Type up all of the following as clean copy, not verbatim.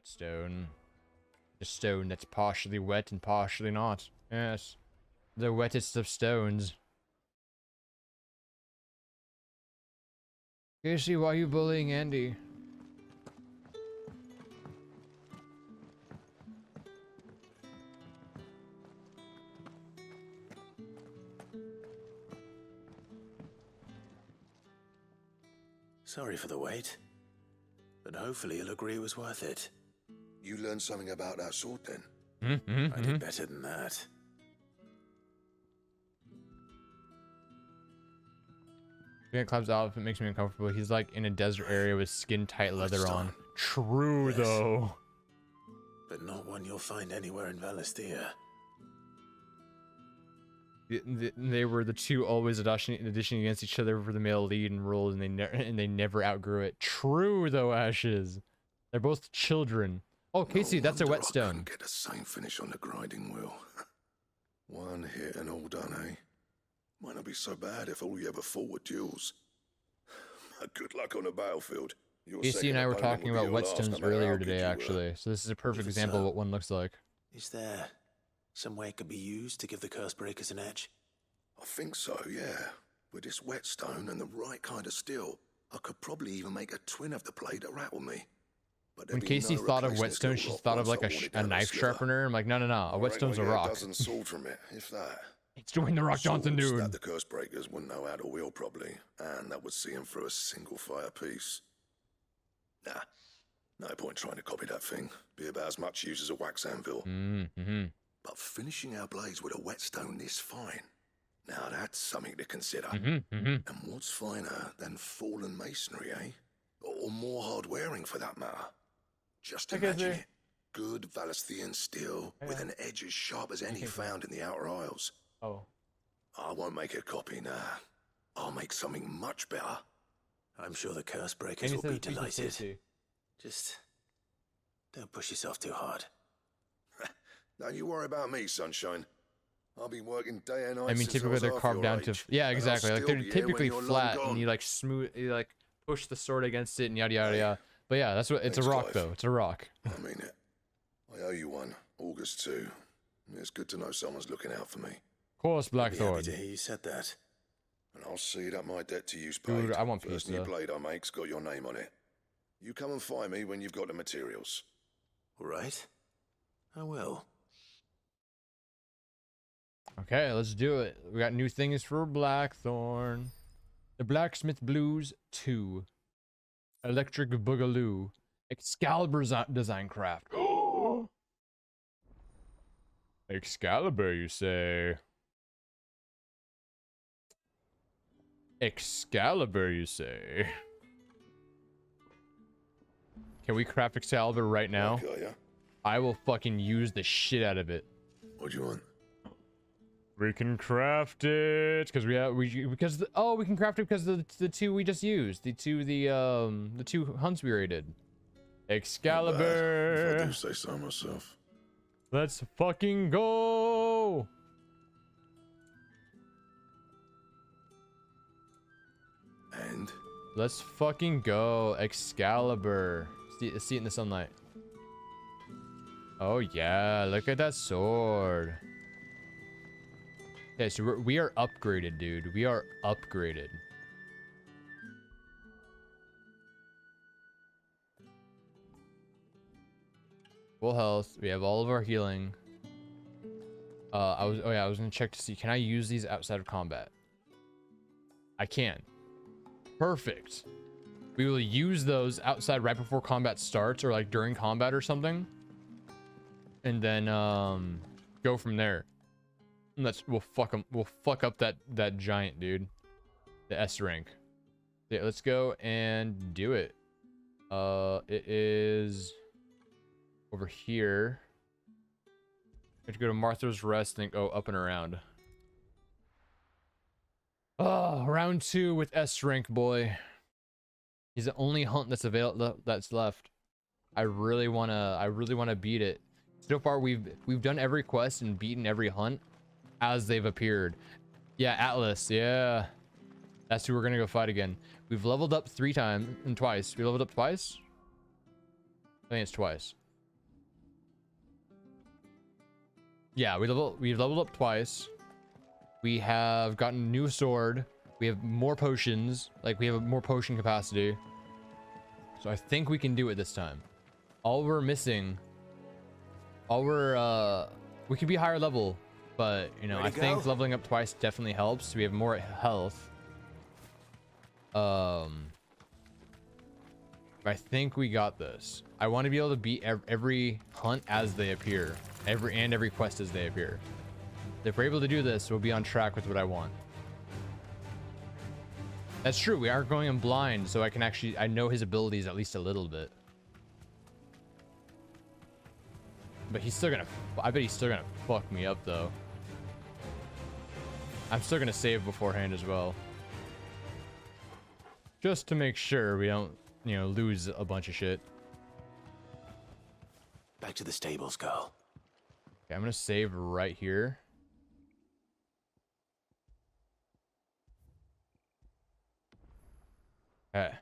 Whetstone. A stone that's partially wet and partially not. Yes. The wettest of stones. Casey, why are you bullying Andy? Sorry for the wait, but hopefully you'll agree it was worth it. You learned something about that sword then? I did better than that. Yeah, Club's outfit makes me uncomfortable. He's like in a desert area with skin-tight leather on. True, Yes. though. But not one you'll find anywhere in Valestia. They were the two always auditioning against each other for the male lead and roles, and they never outgrew it. True, though, Ashes. They're both children. Oh, Casey, No that's a wonder I whetstone. couldn't get the same finish on the grinding wheel. One hit and all done, eh? Might not be so bad if all you ever fought were duels. Good luck on the battlefield. Your Casey and second I were opponent talking will be about your last, whetstones no matter earlier how today, good you were. actually. So this is a perfect Even example of so. what one looks like. Is there some way it could be used to give the curse breakers an edge? I think so, yeah. With this whetstone and the right kind of steel, I could probably even make a twin of the blade that rattled me. But When there'd be Casey no thought of replacing this whetstone, little she rock thought of once like I wore it a down knife sliver. sharpener. I'm like, no, a I whetstone's a reckon we'll rock. get a dozen swords from it, if that. It's doing the Rock Johnson, Swords dude. that the curse breakers wouldn't know how to wield properly, and that would see them through a single fire piece. Nah, no point trying to copy that thing. Be about as much use as a wax anvil. But finishing our blades with a whetstone this fine, now that's something to consider. And what's finer than fallen masonry, eh? Or more hard wearing, for that matter. Just imagine it. Good Valesthian steel with an edge as sharp as any found in the Outer Isles. Oh. I won't make a copy, nah. I'll make something much better. I'm sure the curse breakers will be delighted. Just don't push yourself too hard. Don't you worry about me, sunshine. I'll be working day and night. I mean, since typically was they're half carved your down to age, yeah, and I'll exactly. Like still they're be here typically when you're flat, long and you gone. like smooth, you like push the sword against it, and yada yada Hey. yada. But yeah, that's what it's a Thanks, rock Clive. though. It's a rock. I mean it. I owe you one. August 2. It's good to know someone's looking out for me. Of course, Be happy Blackthorn. to hear you said that. And I'll see that my debt to you's paid. Dude, I want First pizza. new blade I make's got your name on it. You come and find me when you've got the materials. All right? I will. Okay, let's do it. We got new things for Blackthorn. The Blacksmith Blues 2. Electric Boogaloo. Excalibur design craft. Excalibur, you say? Excalibur, you say? Can we craft Excalibur right now? Okay, yeah? I will fucking use the shit out of it. What do you want? We can craft it because we can craft it because the two we just used, the two hunts we already did. If I Excalibur. do say so myself. Let's fucking go. And Let's fucking go. Excalibur. See it in the sunlight. Oh yeah, look at that sword. Okay, so we are upgraded, dude. We are upgraded. Full health. We have all of our healing. I was gonna check to see, can I use these outside of combat? I can. Perfect. We will use those outside right before combat starts, or like during combat or something, and then go from there. And we'll fuck up that giant dude, the S rank. Yeah, let's go and do it. It is over here. We have to go to Martha's Rest and go up and around. Oh, round 2 with S rank, boy. He's the only hunt that's left. I really wanna beat it. So far we've done every quest and beaten every hunt as they've appeared. Yeah, Atlas, yeah. That's who we're gonna go fight again. We've leveled up 3 times and twice. We leveled up twice? I think it's twice. Yeah, we've leveled up twice. We have gotten a new sword. We have more potions. Like, we have more potion capacity. So I think we can do it this time. All we're missing, we could be higher level, but you know, I think leveling up twice definitely helps. We have more health. I think we got this. I want to be able to beat every hunt as they appear, every quest as they appear. If we're able to do this, we'll be on track with what I want. That's true. We are going in blind, so I know his abilities at least a little bit. But he's still gonna, I bet he's still gonna fuck me up though. I'm still gonna save beforehand as well. Just to make sure we don't, you know, lose a bunch of shit. Back to the stables, girl. Okay, I'm gonna save right here. Okay.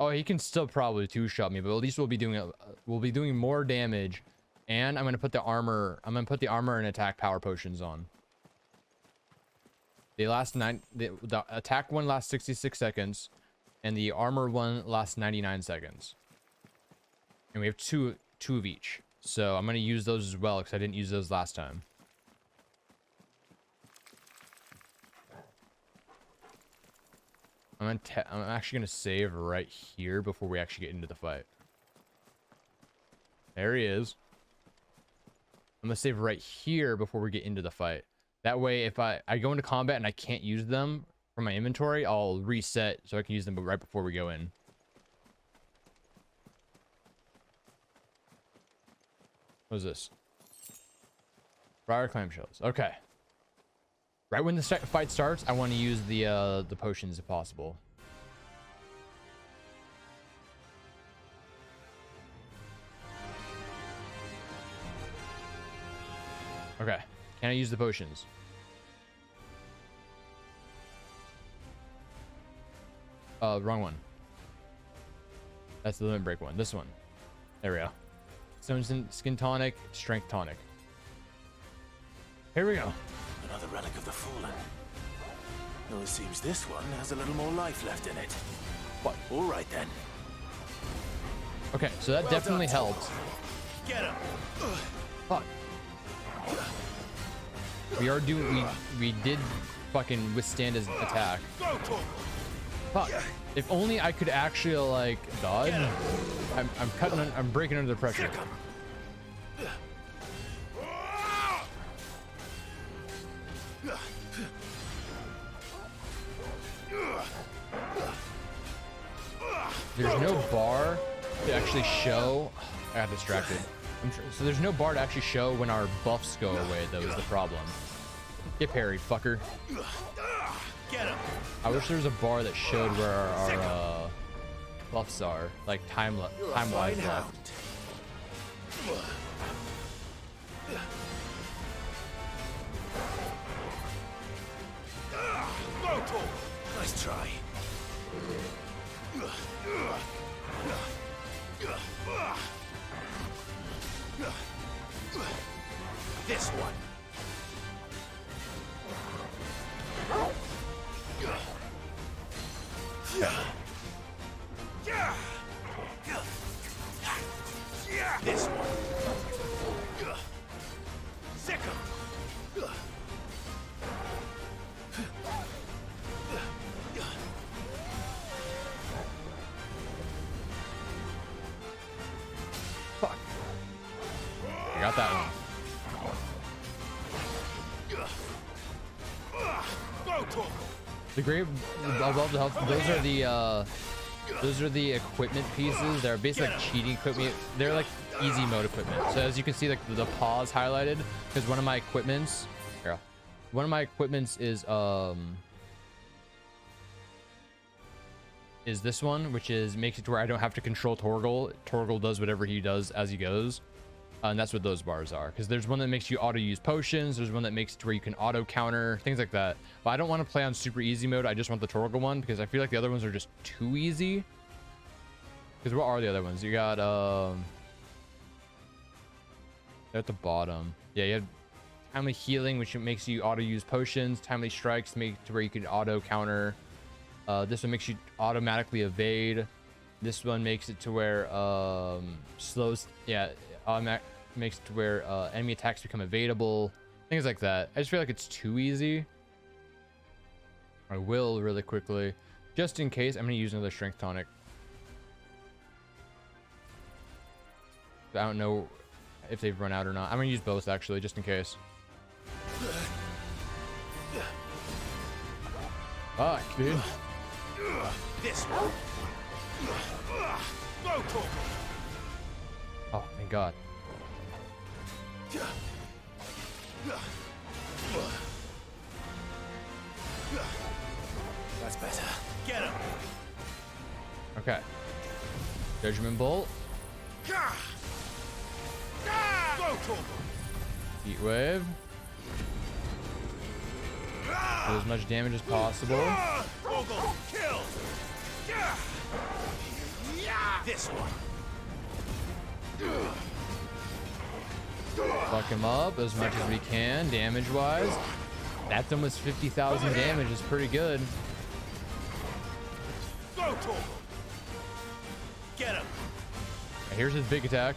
Oh, he can still probably two-shot me, but at least we'll be doing more damage, and I'm gonna put the armor and attack power potions on. The attack one lasts 66 seconds, and the armor one lasts 99 seconds. And we have two of each, so I'm gonna use those as well because I didn't use those last time. I'm actually gonna save right here before we actually get into the fight. There he is. I'm gonna save right here before we get into the fight. That way, if I go into combat and I can't use them from my inventory, I'll reset so I can use them right before we go in. What is this? Briar clamshells. Okay. Right when the fight starts, I want to use the potions if possible. Okay. Can I use the potions? Wrong one. That's the limit break one. This one. There we go. Stone skin tonic, strength tonic. Here we go. Another relic of the fallen. Though it seems this one has a little more life left in it. What? All right then. Okay, so that definitely helped. Get him. Fuck. We did fucking withstand his attack. Fuck. If only I could actually like dodge. I'm breaking under the pressure. There's no bar to actually show. I got distracted. So there's no bar to actually show when our buffs go away, though, is the problem. Get parried, fucker. Get him. I wish there was a bar that showed where our buffs are, like time-wise left. Nice try. This one. This one. Sick 'em. Fuck. I got that one. The grave above the health. Those are the equipment pieces. They're basically like cheating equipment. They're like easy mode equipment. So as you can see, like the pause highlighted because one of my equipments. Here, one of my equipments is this one, which makes it to where I don't have to control Torgal. Torgal does whatever he does as he goes. And that's what those bars are, because there's one that makes you auto use potions, there's one that makes it to where you can auto counter things like that. But I don't want to play on super easy mode. I just want the Torgal one because I feel like the other ones are just too easy. Because what are the other ones? You got at the bottom. Yeah, you have timely healing, which makes you auto use potions. Timely strikes to make to where you can auto counter. This one makes you automatically evade. This one makes it to where slows. Yeah, makes it to where enemy attacks become evadable. Things like that. I just feel like it's too easy. I will really quickly, just in case. I'm gonna use another strength tonic. I don't know if they've run out or not. I'm gonna use both actually, just in case. Fuck, dude. This one. Oh, thank God. That's better. Get him. Okay. Judgment Bolt. Heat Wave. Do as much damage as possible. Kill. This one. Fuck him up as much as we can, damage-wise. That's almost 50,000 damage. Is pretty good. Get him. Here's his big attack.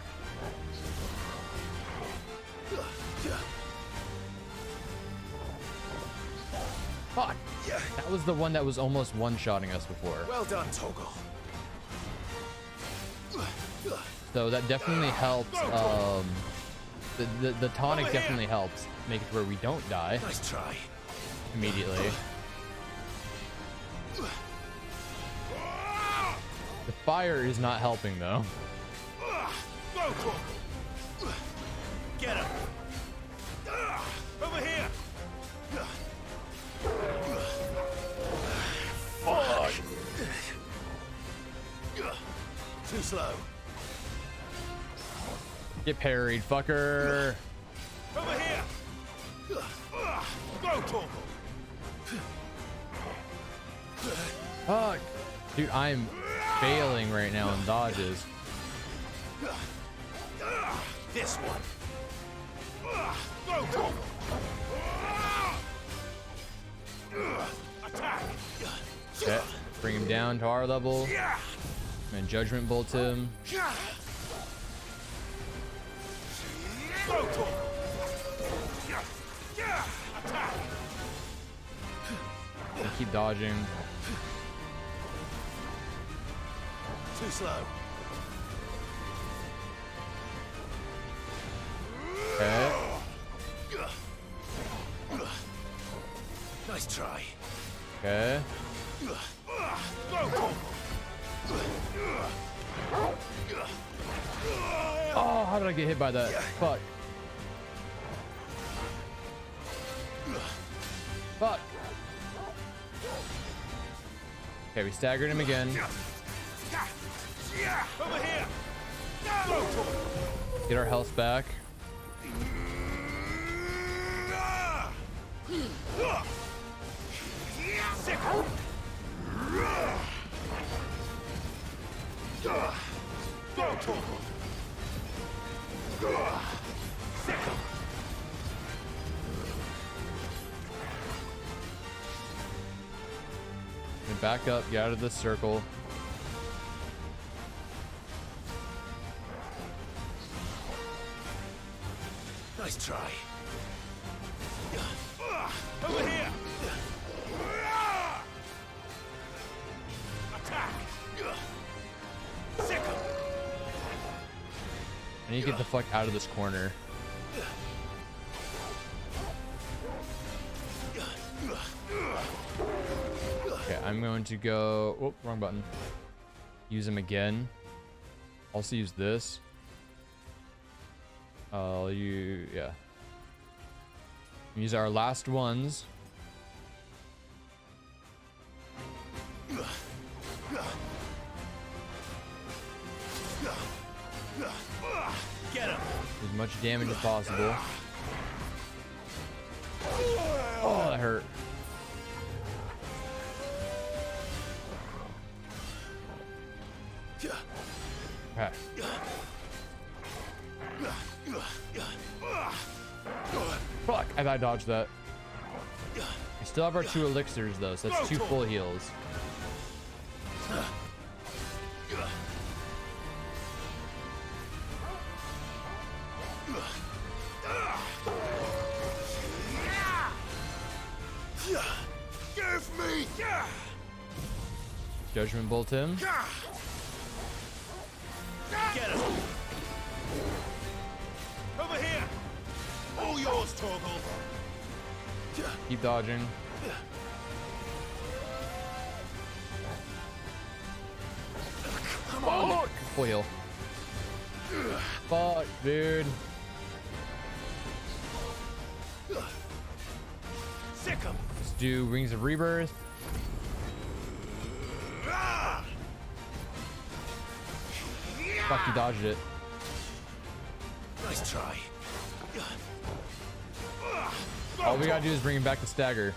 Fuck. That was the one that was almost one-shotting us before. Well done, Toggle. So that definitely helps. The tonic definitely helps make it to where we don't die Nice try. immediately. The fire is not helping though. Get him. Over here. Fuck. Too slow. Get parried, fucker. Over here. Go, Toggle. Fuck. Dude, I'm failing right now in dodges. This one. Go, Toggle. Attack. Okay. Bring him down to our level. And Judgment Bolt him. Go, Toggle. Attack. And keep dodging. Too slow. Okay. Nice try. Okay. Oh, how did I get hit by that? Fuck. Fuck. Okay, we staggered him again. Over here. Get our health back. And back up, get out of this circle. Nice try. Over here. Attack. Sick 'em. I need to get the fuck out of this corner. Okay, I'm going to go. Oh, wrong button. Use him again. Also use this. Yeah. Use our last ones. Get him. As much damage as possible. Oh, that hurt. Okay. Fuck, I thought I dodged that. We still have our 2 elixirs though, so that's 2 full heals. Give me! Judgment Bolt him. Get him! Over here! All yours, Torgal! Keep dodging. Come on! Full heal. Fuck, dude. Sick him! Let's do Rings of Rebirth. Fuck, you dodged it. Nice try. All we gotta do is bring him back to stagger.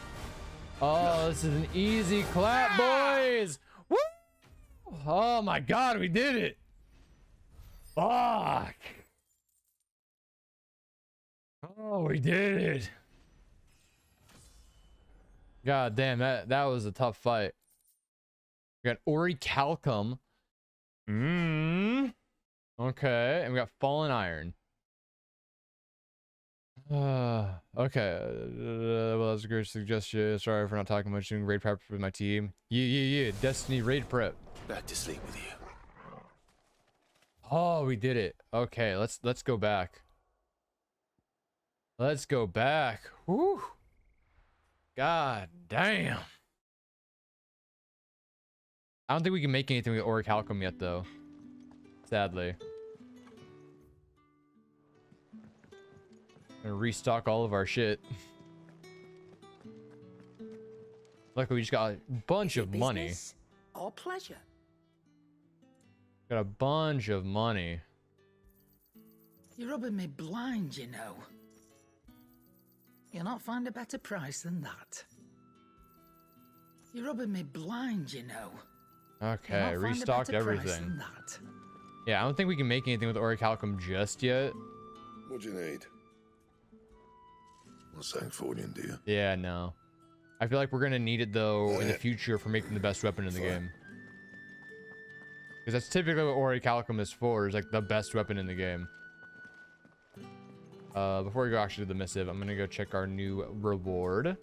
Oh, this is an easy clap, boys! Woo! Oh my god, we did it! Fuck! Oh, we did it! God damn, that was a tough fight. We got Ori Calcum. Okay, and we got Fallen Iron. Okay. Well, that's a great suggestion. Sorry for not talking much. Doing raid prep with my team. Yeah. Destiny raid prep. Back to sleep with you. Oh, we did it. Okay, let's go back. Let's go back. Whew. God damn. I don't think we can make anything with Orichalcum yet, though. Sadly. Gonna restock all of our shit. Luckily, we just got a bunch of money. Or pleasure. Got a bunch of money. You're rubbing me blind, you know. You'll not find a better price than that. You're rubbing me blind, you know. Okay, restocked everything. That. Yeah, I don't think we can make anything with Orichalcum just yet. What do you need? Not saying Fordian, do you? Yeah, no. I feel like we're gonna need it though in the future for making the best weapon in the game. Because that's typically what Orichalcum is for, is like the best weapon in the game. Before we go actually to the missive, I'm gonna go check our new reward.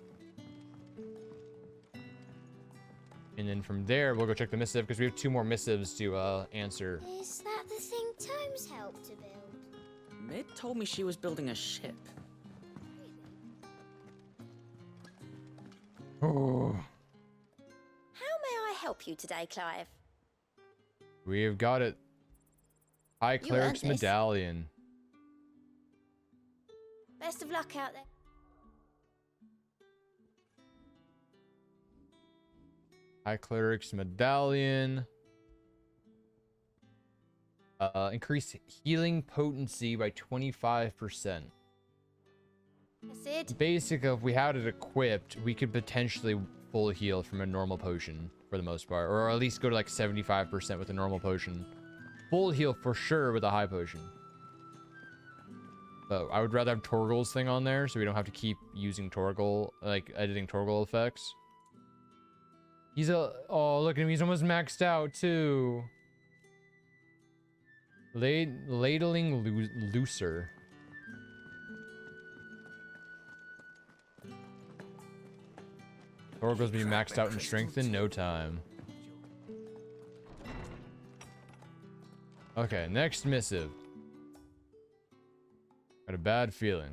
And then from there, we'll go check the missive because we have 2 more missives to answer. Is that the thing Tomes helped to build? Mid told me she was building a ship. Oh. How may I help you today, Clive? We have got it. High You Cleric's earned this. Medallion. Best of luck out there. High Cleric's Medallion. Increase healing potency by 25%. That's it. Basic, if we had it equipped, we could potentially full heal from a normal potion for the most part, or at least go to like 75% with a normal potion. Full heal for sure with a high potion. But I would rather have Torgal's thing on there so we don't have to keep using Torgal, like editing Torgal effects. He's oh, look at him, he's almost maxed out too. Ladling looser. Torgal's be maxed out in strength in no time. Okay, next missive. Got a bad feeling.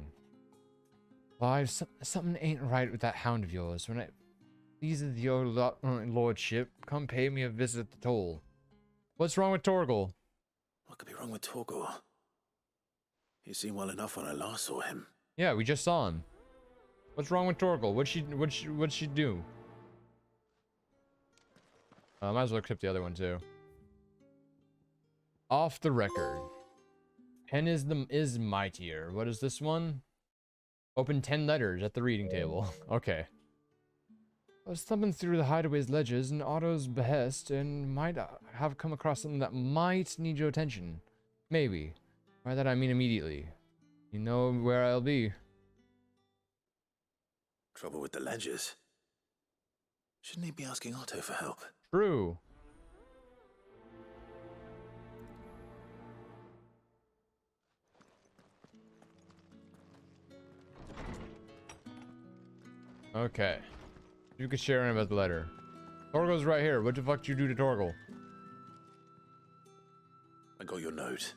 Why, something ain't right with that hound of yours. When I pleases your lordship, come pay me a visit at the toll. What's wrong with Torgal? What could be wrong with Torgal? He seemed well enough when I last saw him. Yeah, we just saw him. What's wrong with Torgal? What'd she do? Might as well accept the other one too. Off the record. Pen is mightier. What is this one? Open 10 letters at the reading table. Okay. I was thumbing through the hideaway's ledges and Otto's behest and might have come across something that might need your attention. Maybe. By that I mean immediately. You know where I'll be. Trouble with the ledgers. Shouldn't he be asking Otto for help? True. Okay. You could share in about the letter. Torgal's right here. What the fuck did you do to Torgal? I got your note.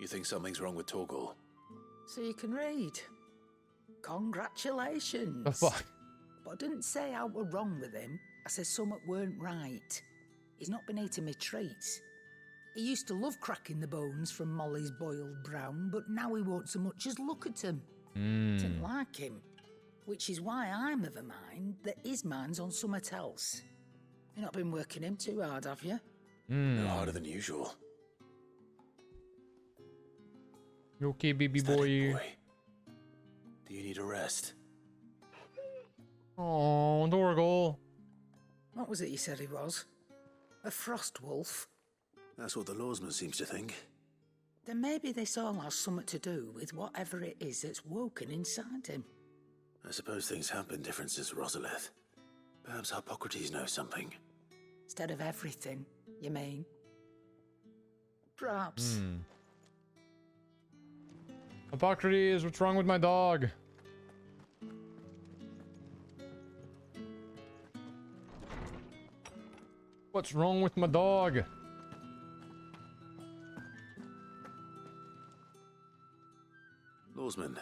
You think something's wrong with Torgal? So you can read. Congratulations. The fuck? But I didn't say I were wrong with him. I said something weren't right. He's not been eating me treats. He used to love cracking the bones from Molly's boiled brown, but now he won't so much as look at them. Didn't like him. Which is why I'm of a mind that his mind's on something else. You've not been working him too hard, have you? No harder than usual. You okay, baby Is that boy? it, boy? Do you need a rest? Oh, Torgal. What was it you said he was? A frost wolf? That's what the lawsman seems to think. Then maybe this all has something to do with whatever it is that's woken inside him. I suppose things have been different since Rosalith. Perhaps Hippocrates knows something. Instead of everything, you mean? Perhaps. Hippocrates, what's wrong with my dog? What's wrong with my dog? Lawsman,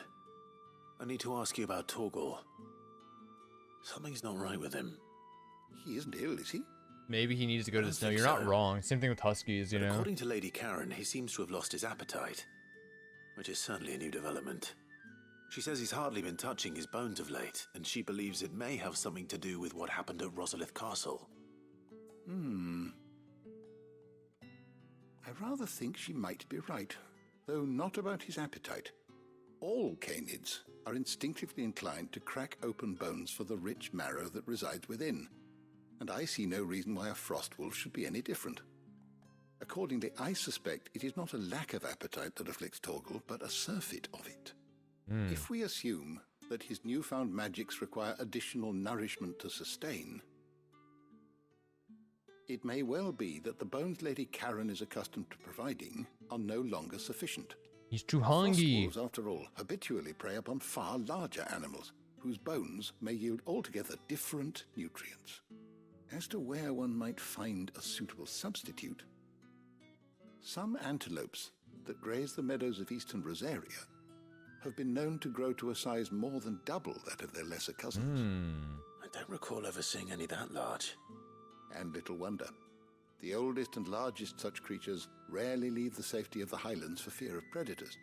I need to ask you about Torgal. Something's not right with him. He isn't ill, is he? Maybe he needs to go to the don't snow. think You're not so. wrong. Same thing with huskies, you But know? according to Lady Karen, he seems to have lost his appetite, which is certainly a new development. She says he's hardly been touching his bones of late, and she believes it may have something to do with what happened at Rosalith Castle. I rather think she might be right, though not about his appetite. All canids are instinctively inclined to crack open bones for the rich marrow that resides within, and I see no reason why a frost wolf should be any different. Accordingly, I suspect it is not a lack of appetite that afflicts Torgal, but a surfeit of it. If we assume that his newfound magics require additional nourishment to sustain, it may well be that the bones Lady Karen is accustomed to providing are no longer sufficient. He's too Frost hungry. wolves, after all, habitually prey upon far larger animals, whose bones may yield altogether different nutrients. As to where one might find a suitable substitute, some antelopes that graze the meadows of eastern Rosaria have been known to grow to a size more than double that of their lesser cousins. I don't recall ever seeing any that large. And little wonder. The oldest and largest such creatures rarely leave the safety of the highlands for fear of predators.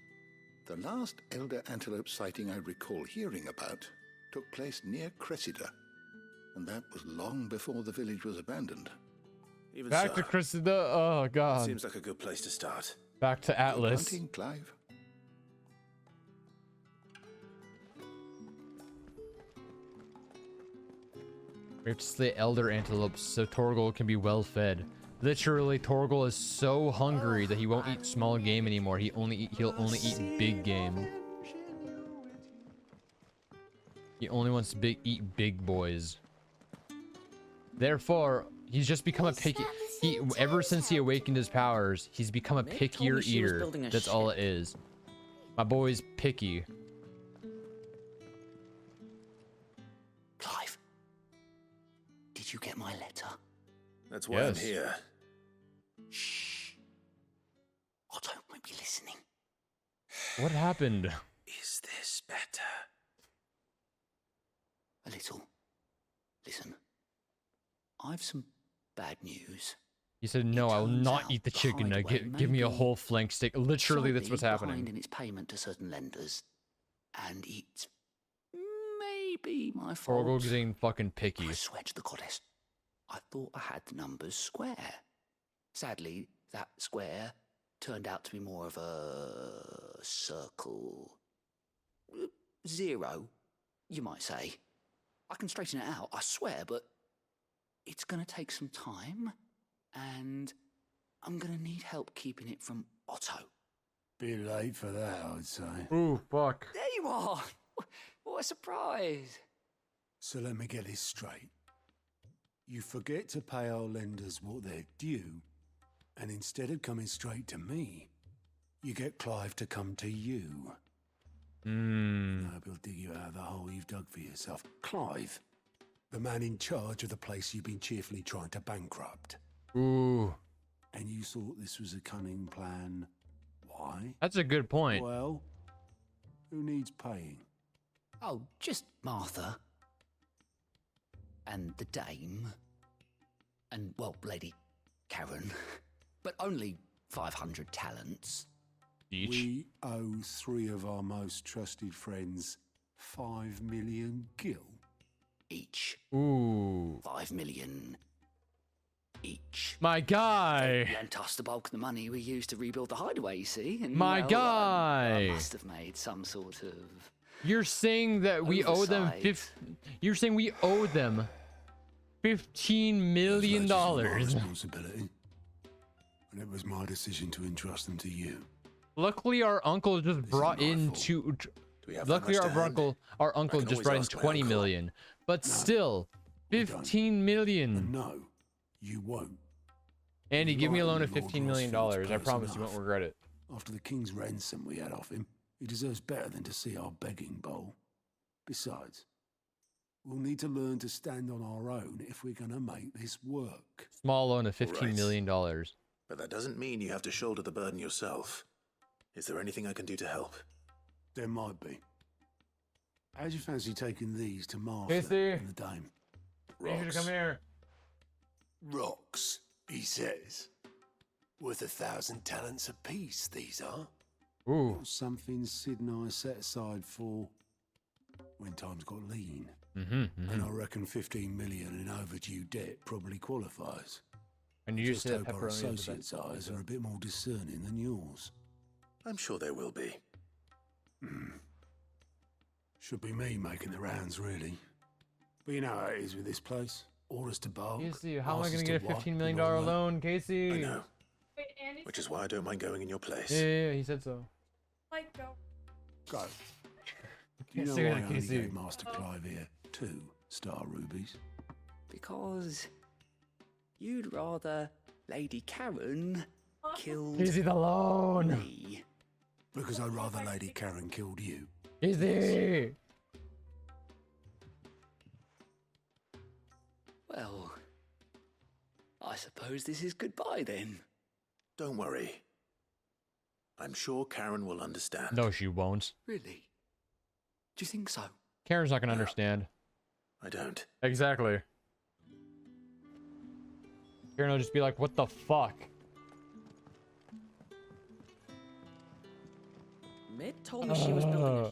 The last elder antelope sighting I recall hearing about took place near Cressida, and that was long before the village was abandoned. Even Back so, to Cressida. Oh, God. seems like a good place to start. Back to Good Atlas. hunting, Clive. We have to slay elder antelopes so Torgal can be well fed. Literally, Torgal is so hungry that he won't eat small game anymore. He'll only eat big game. He only wants to eat big boys. Therefore, he's just become a picky. Ever since he awakened his powers, he's become a Meg told me pickier she was eater. building a That's all ship. it is. My boy's picky. Clive, did you get my letter? That's why Yes. I'm here. Shh. Otto might be listening. What happened? Is this better? A little. Listen, I've some bad news. He said, "No, I will turns not out eat the the chicken hideaway nugget. Give me a may be whole flank steak." Literally, that's Slightly what's behind happening. in its payment to certain lenders, and it's maybe my Torgal fault. getting fucking picky. I swear to the goddess, I thought I had the numbers square. Sadly, that square turned out to be more of a circle. 0, you might say. I can straighten it out, I swear, but it's going to take some time, and I'm going to need help keeping it from Otto. Bit late for that, I'd say. Ooh, fuck. There you are! What a surprise! So let me get this straight. You forget to pay our lenders what they're due, and instead of coming straight to me, you get Clive to come to you. I hope he'll dig you out of the hole you've dug for yourself. Clive, the man in charge of the place you've been cheerfully trying to bankrupt. Ooh. And you thought this was a cunning plan. Why? That's a good point. Well, who needs paying? Oh, just Martha. And the dame. And, well, Lady Karen. But only 500 talents. Each. We owe 3 of our most trusted friends 5 million gil. Each. Ooh. 5 million each. My guy. They lent us the bulk of the money we used to rebuild the hideaway, you see? And, My well, guy. I must have made some sort of... You're saying that we owe them Oversight. You're saying we owe them $15 million. My responsibility. And it was my decision to entrust them to you. Luckily, our uncle just brought my in fault. two. Do we have that Luckily, much our to hand? uncle can just always brought in ask my 20 uncle. million. But still, we don't. 15 million. And no, you won't. Andy, give me a loan of Lord $15 million. I Rossfield's promise close you won't enough. regret it. After the king's ransom we had off him, he deserves better than to see our begging bowl. Besides, we'll need to learn to stand on our own if we're going to make this work. Small loan of All $15 right. million. But that doesn't mean you have to shoulder the burden yourself. Is there anything I can do to help? There might be. How'd you fancy taking these to Martha Casey. and the dame? You should come here. Rocks, he says. Worth 1,000 talents apiece, these are. Ooh. Something Sid and I set aside for when times got lean. And And I reckon 15 million in overdue debt probably qualifies. you just Just said hope our pepperoni is the associates' best. eyes are a bit more discerning than yours. I'm sure there will be. Should be me making the rounds, really. But you know how it is with this place. Orders to bulk. Casey, how am I asses going to get a wipe, $15 million and all that. loan, Casey? I know. Wait, Andy Which is said- why I don't mind going in your place. Yeah, he said so. Like, go. Go. Do you know Say why that, I only Casey. gave Master Clive here 2 star rubies? Because you'd rather Lady Karen killed Casey, the loan. me. Because I'd rather Lady Karen killed you. Casey. Well, I suppose this is goodbye then. Don't worry. I'm sure Karen will understand. No, she won't. Really? Do you think so? Karen's not going to understand. I don't. Exactly. Karen will just be like, what the fuck? Mid told me she was building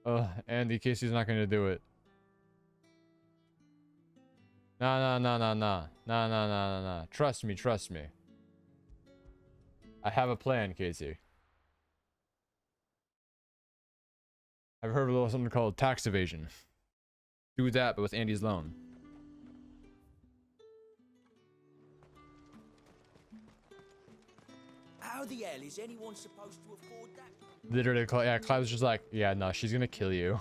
a Andy, Casey's not going to do it. Nah. Trust me. I have a plan, Casey. I've heard of something called tax evasion. Do that, but with Andy's loan. How the hell is anyone supposed to afford that? Literally, Clive's just like, yeah, no, she's gonna kill you.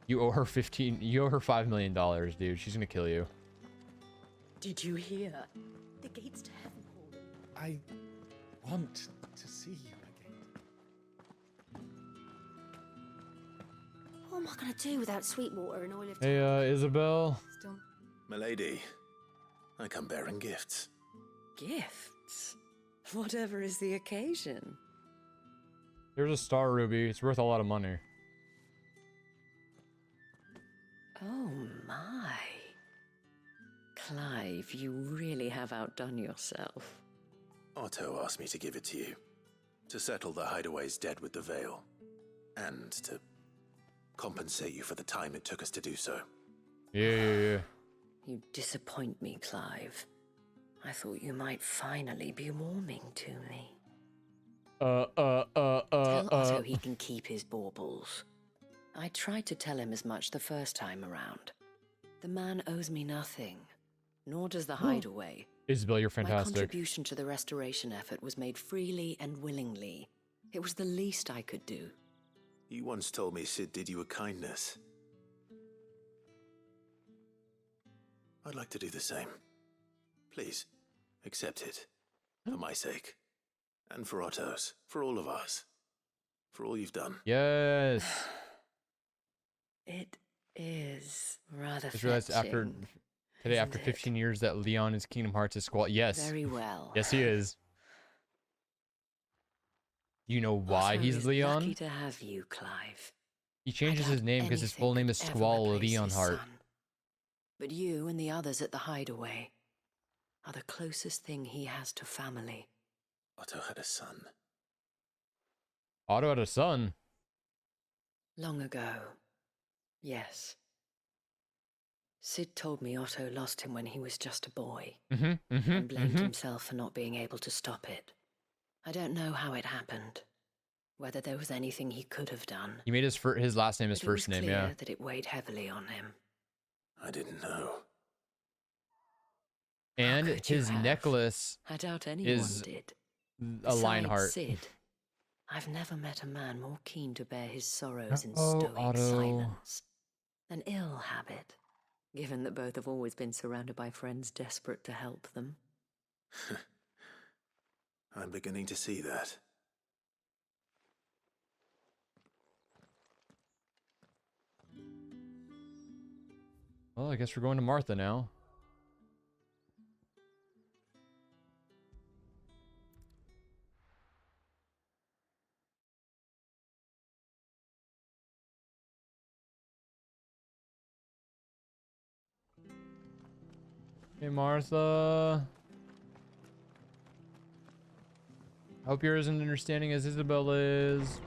You owe her $5 million, dude. She's gonna kill you. Did you hear? The gates to heaven, Paul. I want to see you again. What am I going to do without Sweetwater and oil of Hey, Isabel. Still. Milady, I come bearing gifts. Gifts? Whatever is the occasion. Here's a star ruby. It's worth a lot of money. Oh my. Clive, you really have outdone yourself. Otto asked me to give it to you. To settle the hideaway's debt with the Veil. And to compensate you for the time it took us to do so. Yeah. You disappoint me, Clive. I thought you might finally be warming to me. Tell Otto he can keep his baubles. I tried to tell him as much the first time around. The man owes me nothing, nor does the hideaway. Isabel, you're My fantastic. contribution to the restoration effort was made freely and willingly. It was the least I could do. You once told me Sid did you a kindness. I'd like to do the same. Please, accept it. For my sake. And for Otto's. For all of us. For all you've done. Yes. It is rather Just realized after fetching, today, isn't after it? 15 years, that Leon is Kingdom Hearts' squad. Yes. Very well. Yes, he is. You know why Otto he's is Leon? lucky to have you, Clive. He changes I doubt his name because his anything full name could is ever Squall replace his Leonhart. son. But you and the others at the hideaway are the closest thing he has to family. Otto had a son. Otto had a son. Long ago, yes. Sid told me Otto lost him when he was just a boy, and blamed himself for not being able to stop it. I don't know how it happened, whether there was anything he could have done. He made his last name his But first it was name, clear yeah. that it weighed heavily on him. I didn't know. And could you his have? necklace I doubt anyone is did. a lion Besides heart. Sid, I've never met a man more keen to bear his sorrows in Oh, stoic Otto. silence. An ill habit, given that both have always been surrounded by friends desperate to help them. I'm beginning to see that. Well, I guess we're going to Martha now. Hey, Martha. Hope you're as understanding as Isabel is.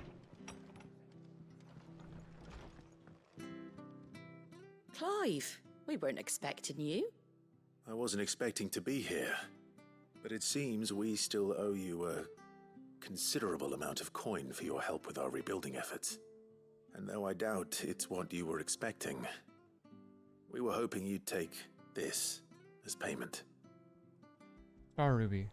Clive, we weren't expecting you. I wasn't expecting to be here. But it seems we still owe you a considerable amount of coin for your help with our rebuilding efforts. And though I doubt it's what you were expecting, we were hoping you'd take this as payment. Star Ruby.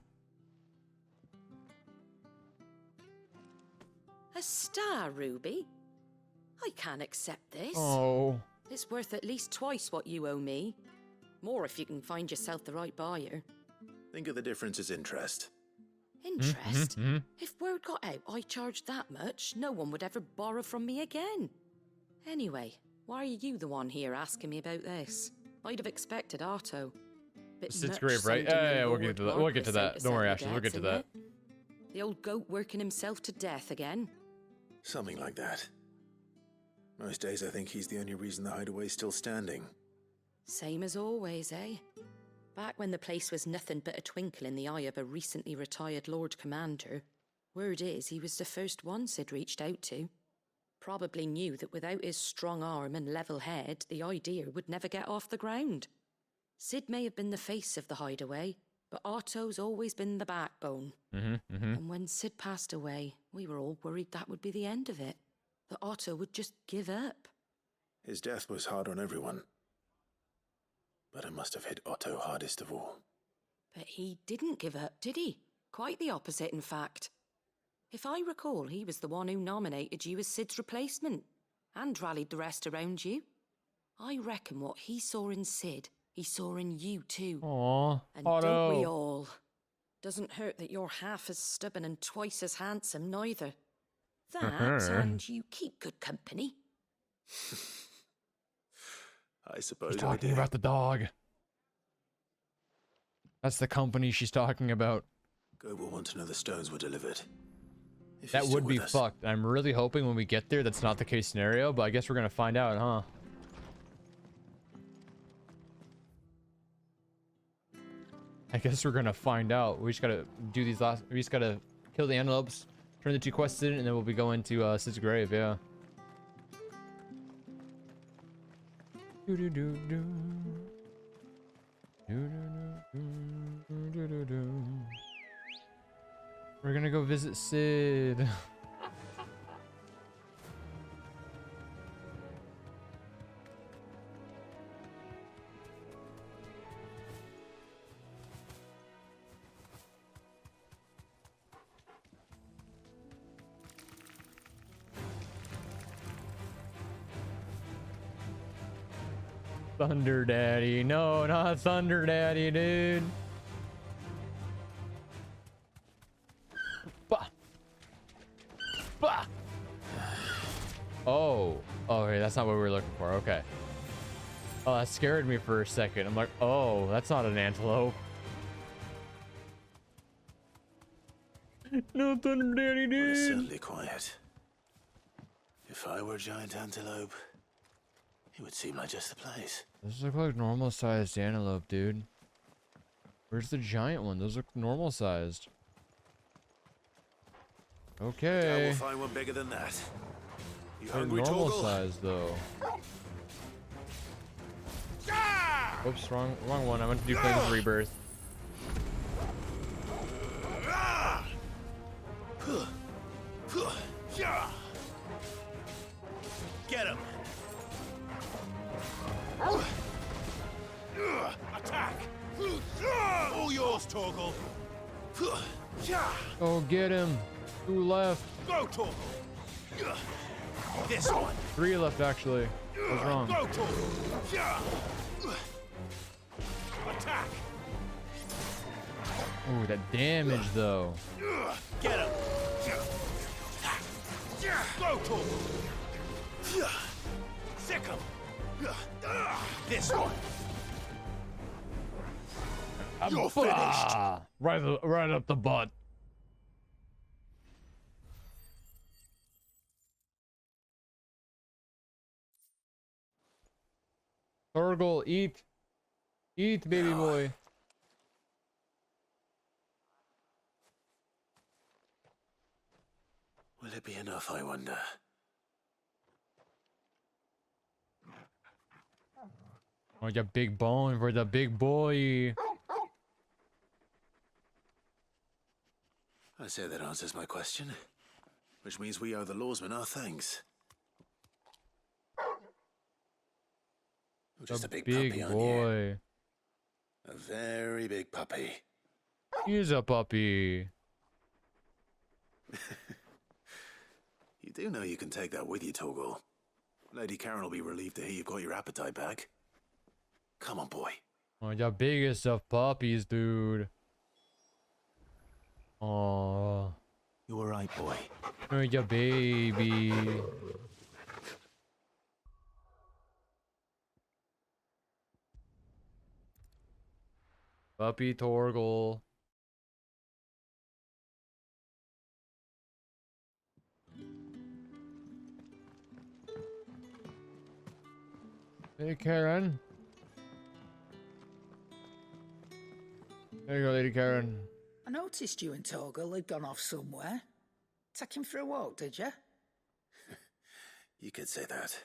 A star ruby? I can't accept this. Oh. It's worth at least twice what you owe me. More if you can find yourself the right buyer. Think of the difference as interest. Interest? If word got out I charged that much, no one would ever borrow from me again. Anyway, why are you the one here asking me about this? I'd have expected Otto. It's great, right? Yeah, we'll get to that. We'll get to that. Don't worry, Ashley. We'll get to that. The old goat working himself to death again. Something like that. Most days I think he's the only reason the hideaway's still standing. Same as always, eh? Back when the place was nothing but a twinkle in the eye of a recently retired Lord Commander, word is he was the first one Sid reached out to. Probably knew that without his strong arm and level head, the idea would never get off the ground. Sid may have been the face of the hideaway, but Otto's always been the backbone. And when Sid passed away, we were all worried that would be the end of it. That Otto would just give up. His death was hard on everyone. But it must have hit Otto hardest of all. But he didn't give up, did he? Quite the opposite, in fact. If I recall, he was the one who nominated you as Sid's replacement, and rallied the rest around you. I reckon what he saw in Sid, he saw in you too. Aww, and Otto. Don't we all? Doesn't hurt that you're half as stubborn and twice as handsome, neither. That, and you keep good company. I suppose She's talking about the dog. That's the company she's talking about. Go will want to know the stones were delivered. If That he's still would be with us. fucked. I'm really hoping when we get there that's not the case scenario, but I guess we're gonna find out, huh? I guess we're gonna find out. We just gotta do these last. We just gotta kill the antelopes, turn the 2 quests in, and then we'll be going to Sid's grave. Yeah. Do do do do. Do do do do do do. We're gonna go visit Sid. Thunder Daddy. No, not Thunder Daddy, dude. Bah. Bah. Oh. Okay, that's not what we were looking for. Okay. Oh, that scared me for a second. I'm like, oh, that's not an antelope. No Thunder Daddy, Well, it's dude. certainly quiet. If I were a giant antelope, it would seem like just the place. Those look like normal sized antelope, dude. Where's the giant one? Those look normal sized. I doubt Okay. we'll find one bigger than that. You They're hungry, normal Torgal? size though. Oops, wrong one. I meant to do Flames Rebirth. Get him! Attack! All yours, Torgal! Oh, get him. Who left? Go, Torgal! This one! 3 left actually. I was wrong. Go, Torgal! Attack! Ooh, that damage though. Get him! Go, Torgal! Sick him! This one! You're finished! Ah, right up the butt. Torgal, eat. Eat, baby boy. Will it be enough, I wonder? Oh, your big bone for the big boy. I say that answers my question. Which means we owe the lawsman our thanks. You're just a big puppy, aren't you? boy. A very big puppy. He's a puppy. You do know you can take that with you, Torgal. Lady Karen will be relieved to hear you've got your appetite back. Come on, boy. Oh, your biggest of puppies, dude. Oh, You all right, boy? oh, your baby. Puppy Torgal. Hey, Karen. There you go, Lady Karen. I noticed you and Torgal had gone off somewhere. Take him for a walk, did you? You could say that.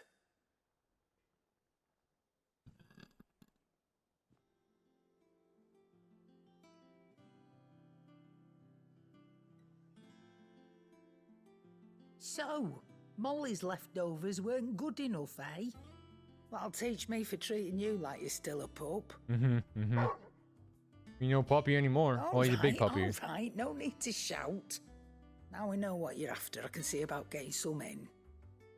So, Molly's leftovers weren't good enough, eh? That'll teach me for treating you like you're still a pup. You know puppy anymore. Oh, he's a big puppy. All right, no need to shout. Now we know what you're after. I can see about getting some in.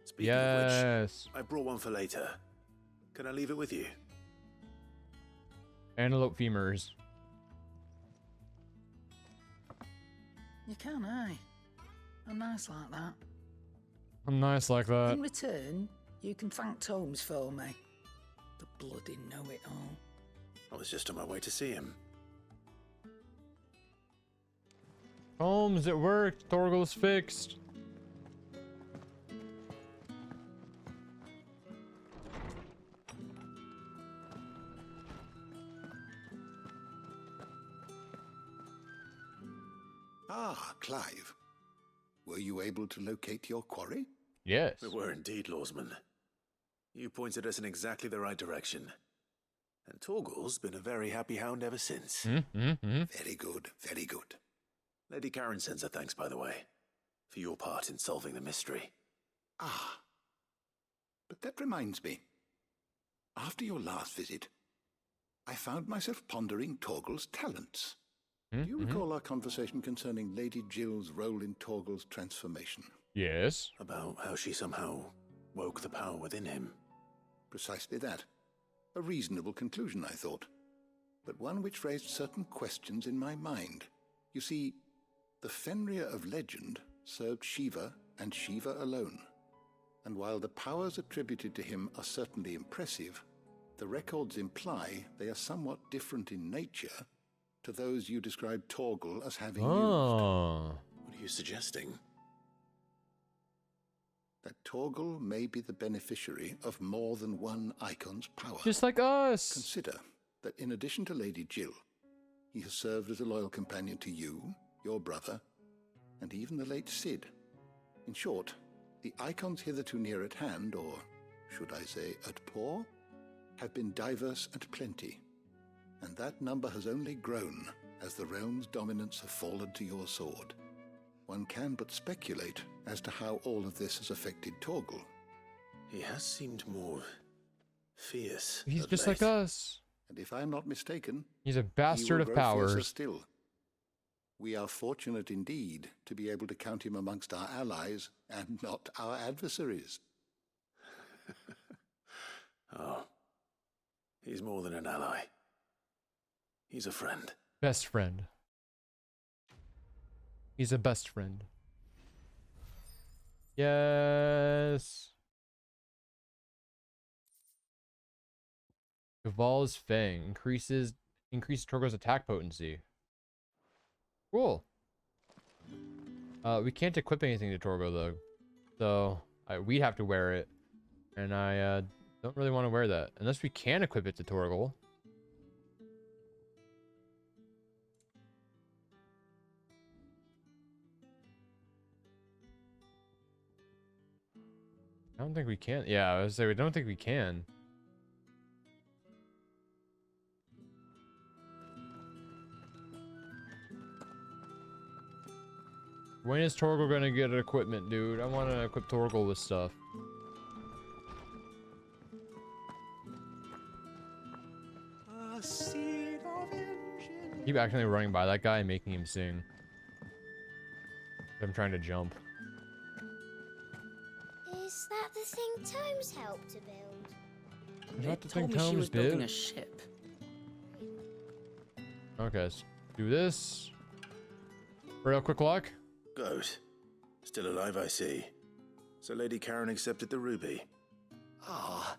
Speaking of Yes. which, I brought one for later. Can I leave it with you? Antelope femurs. You can, aye. I'm nice like that. I'm nice like that. In return, you can thank Tomes for me. The bloody know-it-all. I was just on my way to see him. Holmes, it worked. Torgal's fixed. Ah, Clive. Were you able to locate your quarry? Yes. We were indeed, lawsman. You pointed us in exactly the right direction. And Torgal's been a very happy hound ever since. Very good, very good. Lady Karen sends her thanks, by the way, for your part in solving the mystery. Ah. But that reminds me. After your last visit, I found myself pondering Torgal's talents. Do you recall our conversation concerning Lady Jill's role in Torgal's transformation? Yes. About how she somehow woke the power within him. Precisely that. A reasonable conclusion, I thought, but one which raised certain questions in my mind. You see, the Fenrir of legend served Shiva and Shiva alone. And while the powers attributed to him are certainly impressive, the records imply they are somewhat different in nature to those you described Torgal as having used. What are you suggesting? That Torgal may be the beneficiary of more than one icon's power. Just like us. Consider that in addition to Lady Jill, he has served as a loyal companion to you, your brother, and even the late Cid. In short, the icons hitherto near at hand, or should I say at paw, have been diverse and plenty, and that number has only grown as the realm's dominance have fallen to your sword. One can but speculate as to how all of this has affected Torgal. He has seemed more fierce. He's of just late. like us. And if I'm not mistaken, He's a he bastard will of grow fiercer powers. still. We are fortunate indeed to be able to count him amongst our allies and not our adversaries. Oh, he's more than an ally. He's a friend. Best friend. He's a best friend. Yes. Gaval's Fang increases Torgo's attack potency. Cool. We can't equip anything to Torgo though, so we'd have to wear it, and I don't really want to wear that unless we can equip it to Torgo. I don't think we can. Yeah, I was say we don't think we can. When is Torgal gonna get equipment, dude? I want to equip Torgal with stuff. Keep accidentally running by that guy and making him sing. I'm trying to jump. Is that the thing Tomes helped to build? Is that the thing Told me she Tomes was building did? a ship. Okay, let's do this. Real quick lock. Goat. Still alive, I see. So Lady Karen accepted the ruby. Ah,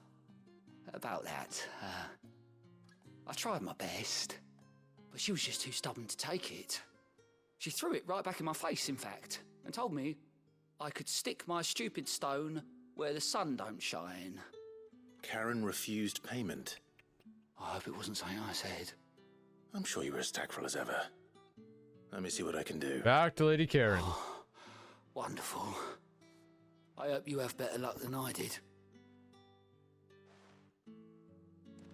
about that. I tried my best, but she was just too stubborn to take it. She threw it right back in my face, in fact, and told me I could stick my stupid stone where the sun don't shine. Karen refused payment. I hope it wasn't something I said. I'm sure you were as tactful as ever. Let me see what I can do. Back to Lady Karen. Wonderful. I hope you have better luck than I did.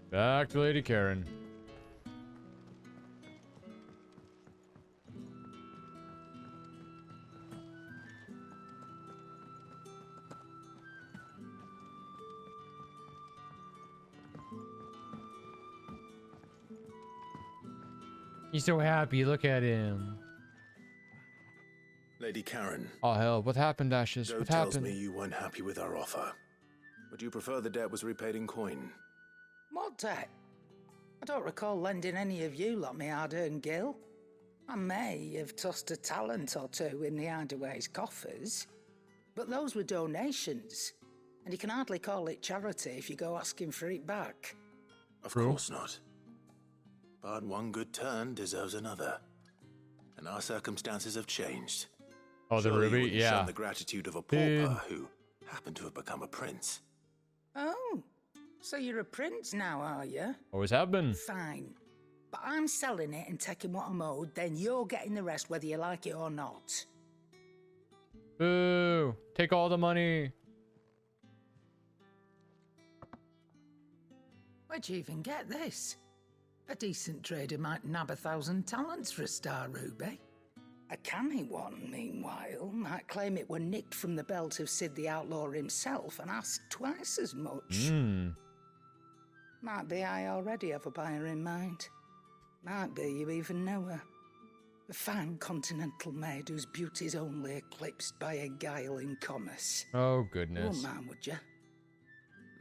Back to Lady Karen. He's so happy. Look at him. Lady Karen. Oh hell! What happened, Ashes? Joe What tells happened? me you weren't happy with our offer. Would you prefer the debt was repaid in coin? What debt? I don't recall lending any of you lot me hard-earned gil. I may have tossed a talent or two in the Hideaway's coffers, but those were donations, and you can hardly call it charity if you go asking for it back. Of course not. But one good turn deserves another. And our circumstances have changed. Oh, the Surely you ruby? wouldn't Yeah. shun the gratitude of a Dude. pauper who happened to have become a prince. Oh, so you're a prince now, are you? Always have been. Fine. But I'm selling it and taking what I'm owed, then you're getting the rest whether you like it or not. Boo! Take all the money. Where'd you even get this? A decent trader might nab 1,000 talents for a star ruby. A canny one, meanwhile, might claim it were nicked from the belt of Cid the Outlaw himself and ask twice as much. Might be I already have a buyer in mind. Might be you even know her. A fine continental maid whose beauty's only eclipsed by a guile in commerce. Oh You goodness. wouldn't mind, would you?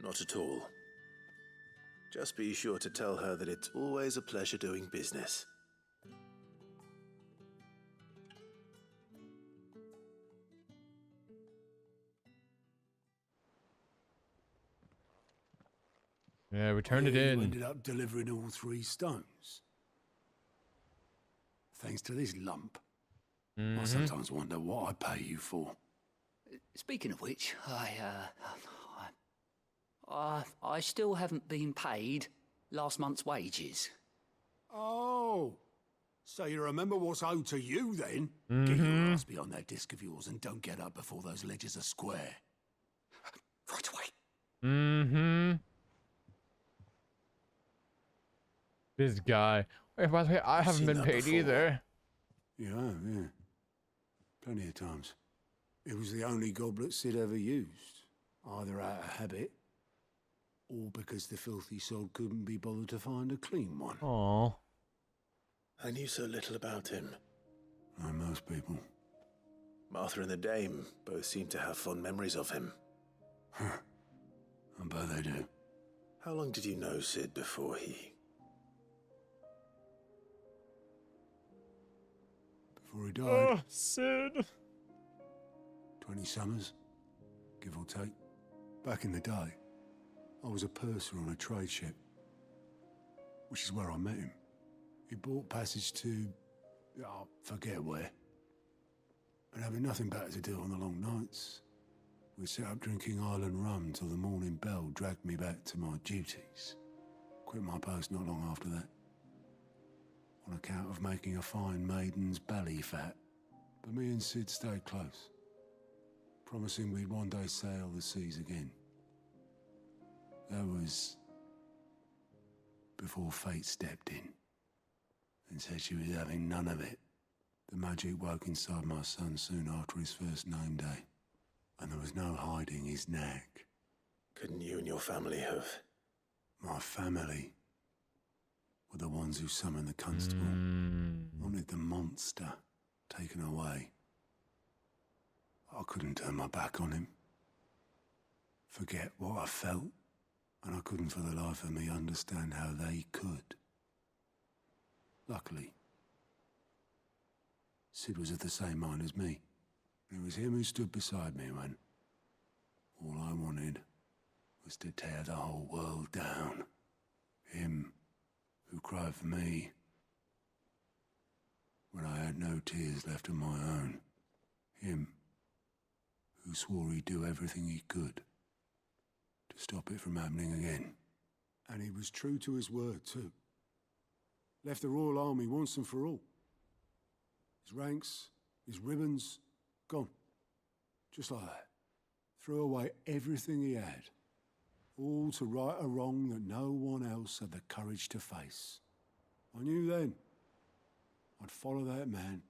Not at all. Just be sure to tell her that it's always a pleasure doing business. Yeah, we turned it You in. ended up delivering all 3 stones. Thanks to this lump. I sometimes wonder what I pay you for. Speaking of which, I still haven't been paid last month's wages. Oh, so you remember what's owed to you then? Get your ass behind that disc of yours and don't get up before those ledgers are square. Right away. This guy. Wait, by the way, I haven't been paid either. Yeah. Plenty of times. It was the only goblet Sid ever used. Either out of habit, or because the filthy sod couldn't be bothered to find a clean one. Aww. I knew so little about him. Like most people. Martha and the Dame both seem to have fond memories of him. I bet they do. How long did you know Sid before he... Before he died. Sid. 20 summers, give or take. Back in the day, I was a purser on a trade ship, which is where I met him. He bought passage to, forget where. And having nothing better to do on the long nights, we set up drinking island rum till the morning bell dragged me back to my duties. Quit my post not long after that, on account of making a fine maiden's belly fat. But me and Sid stayed close, promising we'd one day sail the seas again. That was before fate stepped in and said she was having none of it. The magic woke inside my son soon after his first name day, and there was no hiding his knack. Couldn't you and your family have... My family were the ones who summoned the constable, wanted the monster taken away. I couldn't turn my back on him, forget what I felt, and I couldn't for the life of me understand how they could. Luckily, Sid was of the same mind as me. It was him who stood beside me when all I wanted was to tear the whole world down. Him who cried for me when I had no tears left of my own. Him who swore he'd do everything he could to stop it from happening again. And he was true to his word, too. Left the Royal Army once and for all. His ranks, his ribbons, gone. Just like that. Threw away everything he had. All to right a wrong that no one else had the courage to face. I knew then I'd follow that man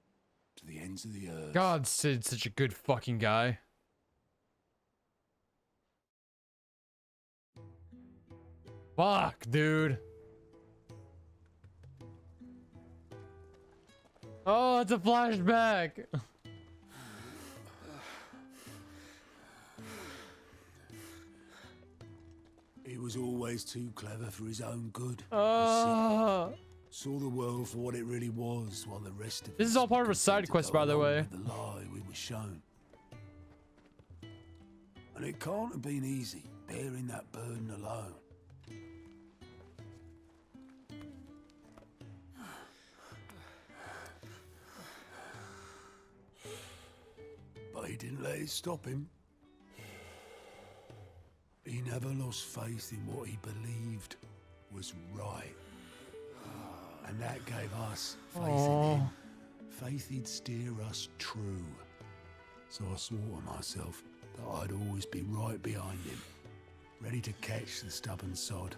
to the ends of the earth. God, Sid's such a good fucking guy. Fuck, dude. Oh, it's a flashback. He was always too clever for his own good. Oh. Saw the world for what it really was, while the rest of This is all part of a side quest, by the way. The lie we were shown. And it can't have been easy, bearing that burden alone. But he didn't let it stop him. He never lost faith in what he believed was right. And that gave us faith in him. Faith he'd steer us true. So I swore to myself that I'd always be right behind him, ready to catch the stubborn sod,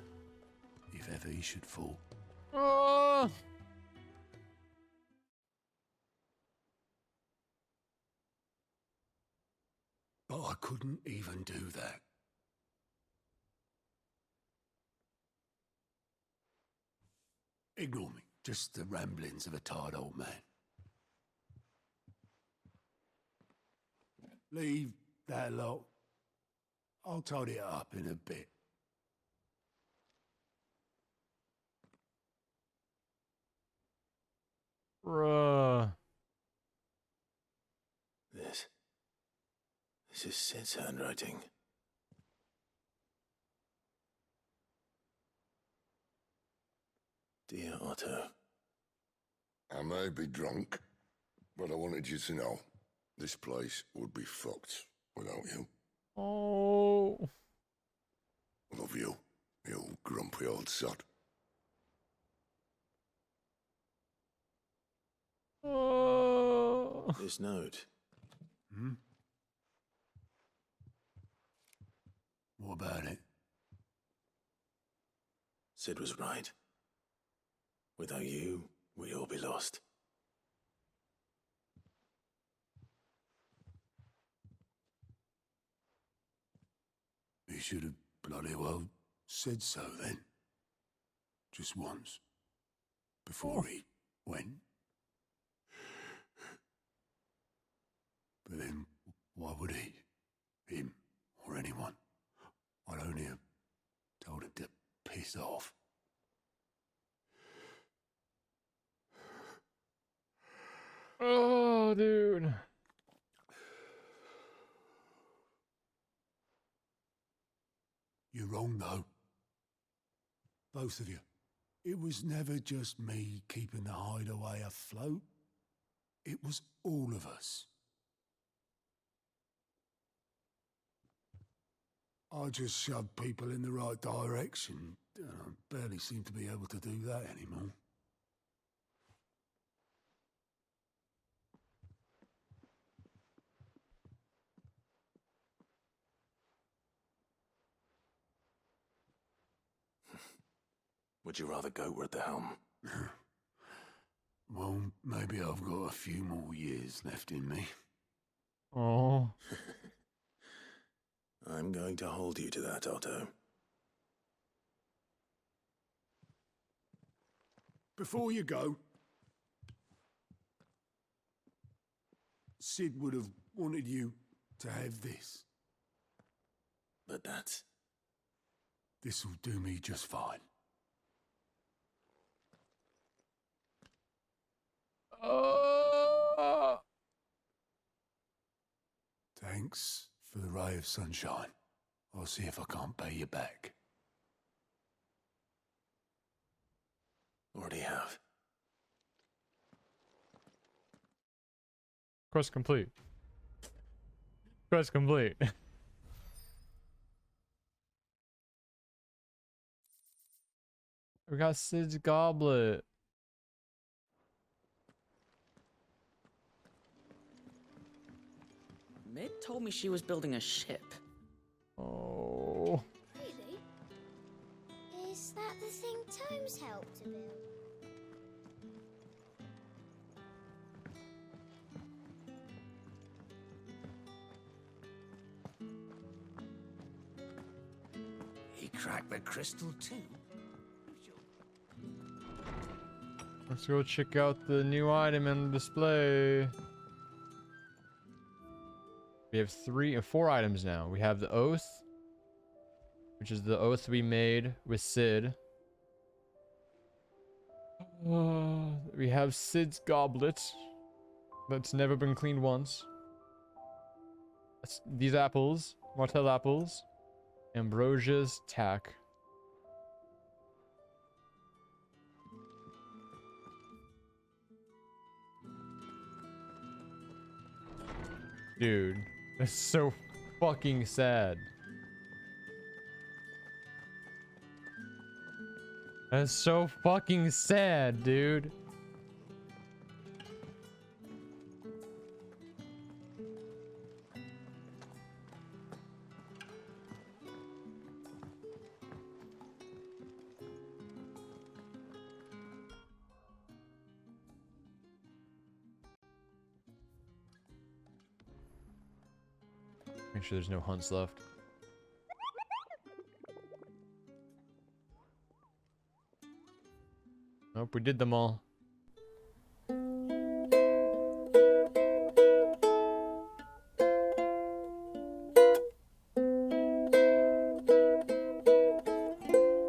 if ever he should fall. Oh. But I couldn't even do that. Ignore me, just the ramblings of a tired old man. Leave that lot. I'll tidy it up in a bit. Bruh. This is Sid's handwriting. Dear Otto. I may be drunk, but I wanted you to know this place would be fucked without you. Oh. Love you, you grumpy old sod. Oh. This note. Hmm? What about it? Sid was right. Without you, we'd all be lost. He should have bloody well said so then. Just once. Before he went. But then, why would he? Him, or anyone? I'd only have told him to piss off. Oh, dude. You're wrong, though. Both of you. It was never just me keeping the hideaway afloat. It was all of us. I just shoved people in the right direction. I barely seem to be able to do that anymore. Would you rather goat were at the helm? Well, maybe I've got a few more years left in me. Oh. I'm going to hold you to that, Otto. Before you go, Sid would have wanted you to have this. But that's... This'll do me just fine. Thanks for the ray of sunshine. I'll see if I can't pay you back. Already have. Quest complete. Quest complete. We got Sid's goblet. Mid told me she was building a ship. Oh. Really? Is that the thing Tomes helped to build? He cracked the crystal too. Let's go check out the new item in the display. We have 4 items now. We have the oath, which is the oath we made with Sid. We have Sid's goblet that's never been cleaned once. These apples, Martell apples, Ambrosia's tack. Dude, that's so fucking sad. That's so fucking sad, dude. Make sure there's no hunts left. Nope, we did them all.